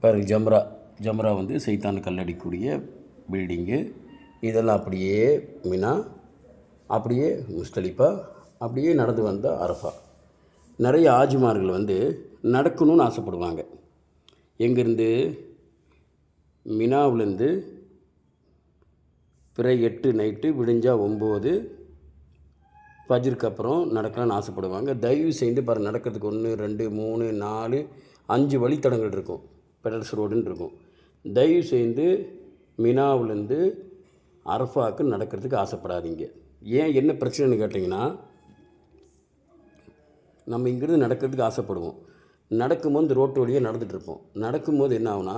பாருங்க ஜம்ரா வந்து சைத்தான் கல்லடிக்கூடிய பில்டிங்கு. இதெல்லாம் அப்படியே மினா, அப்படியே முஸ்தலிஃபா, அப்படியே நடந்து வந்த அரஃபா. நிறைய ஆஜிமார்கள் வந்து நடக்கணும்னு ஆசைப்படுவாங்க. எங்கேருந்து? மினாவிலேருந்து பிற 8 நைட்டு விடிஞ்சா 9 ஃபஜ்ருக்கு அப்புறம் நடக்கலான்னு ஆசைப்படுவாங்க. தயவு செய்து பாருங்கள், நடக்கிறதுக்கு 1 2 3 4 5 வழித்தடங்கள் இருக்கும். பெடல்ஸ் ரோடுன்னு இருக்கும். தயவு செய்து மினாவிலேருந்து அரஃபாவுக்கு நடக்கிறதுக்கு ஆசைப்படாதீங்க. ஏன், என்ன பிரச்சனைன்னு கேட்டிங்கன்னா, நம்ம இங்கேருந்து நடக்கிறதுக்கு ஆசைப்படுவோம். நடக்கும்போது இந்த ரோட்டு வழியாக நடந்துகிட்ருப்போம். நடக்கும்போது என்ன ஆகுனா,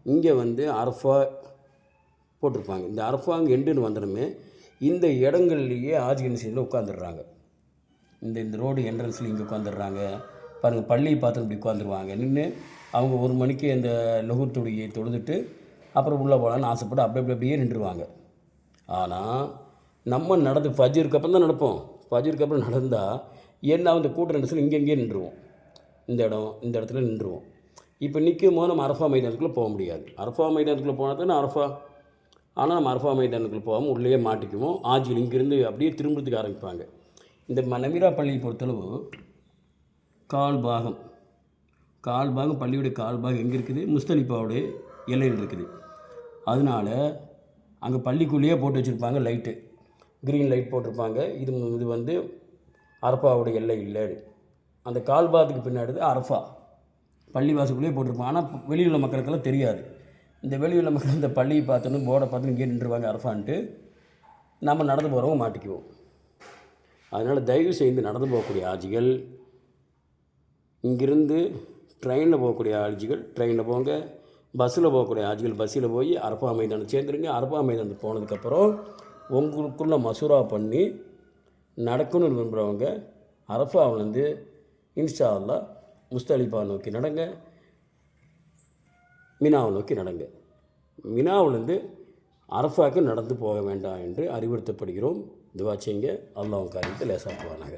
இங்கே வந்து அரஃபா போட்டிருப்பாங்க. இந்த அரஃபாங்க எண்டுன்னு வந்துடுமே, இந்த இடங்கள்லேயே ஆஜிகன்சியில் உட்காந்துடுறாங்க. இந்த ரோடு என்ட்ரன்ஸில் இங்கே உட்காந்துடுறாங்க. பாருங்கள், பள்ளியை பார்த்து இப்படி உட்காந்துருவாங்க. நின்று அவங்க 1 மணிக்கு இந்த லொஹர் தொழுகையை தொழுதுட்டு அப்புறம் உள்ளே போகலான்னு ஆசைப்பட்டு அப்படியே நின்றுவாங்க. ஆனால் நம்ம நடந்து ஃபஜ்ருக்கு அப்புறம் தான் நடப்போம். ஃபஜ்ருக்கு அப்புறம் நடந்தால் என்ன, அந்த கூட்ட நெரிசல் இங்கேயே நின்றுவோம். இந்த இடத்துல நின்றுவோம். இப்போ நிற்கும் போது நம்ம அரஃபா மைதானத்துக்குள்ளே போக முடியாது. அரஃபா மைதானத்துக்குள்ளே போனால் தானே அரஃபா. ஆனால் நம்ம அரஃபா மைதானத்துக்குள்ளே போகாமல் உள்ளே மாட்டிக்குவோம். ஆஜில் இங்கேருந்து அப்படியே திரும்புறதுக்கு ஆரம்பிப்பாங்க. இந்த நமீரா பள்ளியை பொறுத்தளவு கால் பாகம் பள்ளியுடைய கால் பாகம் எங்கே இருக்குது? முஸ்தலிஃபாவுடைய எல்லையில் இருக்குது. அதனால் அங்கே பள்ளிக்குள்ளேயே போட்டு வச்சுருப்பாங்க லைட்டு, க்ரீன் லைட் போட்டிருப்பாங்க. இது வந்து அரஃபாவுடைய எல்லை இல்லை. அந்த கால் பாகத்துக்கு பின்னாடி அரஃபா பள்ளி வாசலுக்குள்ளேயே போட்டிருப்பாங்க. ஆனால் வெளியில் உள்ள மக்களுக்கெல்லாம் தெரியாது. இந்த வெளியுள்ள மக்கள் இந்த பள்ளியை பார்த்தோன்னு போர்டை பார்த்து இங்கே நின்றுவாங்க அரஃபான்ட்டு. நம்ம நடந்து போகிறவங்க மாட்டிக்குவோம். அதனால் தயவு செய்து நடந்து போகக்கூடிய ஆஜிகள், இங்கிருந்து ட்ரெயினில் போகக்கூடிய ஆஜிகள் ட்ரெயினில் போங்க, பஸ்ஸில் போகக்கூடிய ஆஜிகள் பஸ்ஸில் போய் அரஃபா மைதானம் சேர்ந்துருங்க. அரஃபா மைதானத்துக்கு போனதுக்கப்புறம் உங்களுக்குள்ளே மசூரா பண்ணி நடக்கணும்னு விரும்புகிறவங்க அரஃபாவிலேருந்து இன்ஷா அல்லாஹ் முஸ்தலிஃபா நோக்கி நடங்க, மினாவை நோக்கி நடங்க. மினாவிலேருந்து அரஃபாவுக்கு நடந்து போக வேண்டாம் என்று அறிவுறுத்தப்படுகிறோம். துவா செய்யுங்க. அல்லாஹ் காரியத்தை லேசாக்குவானாக.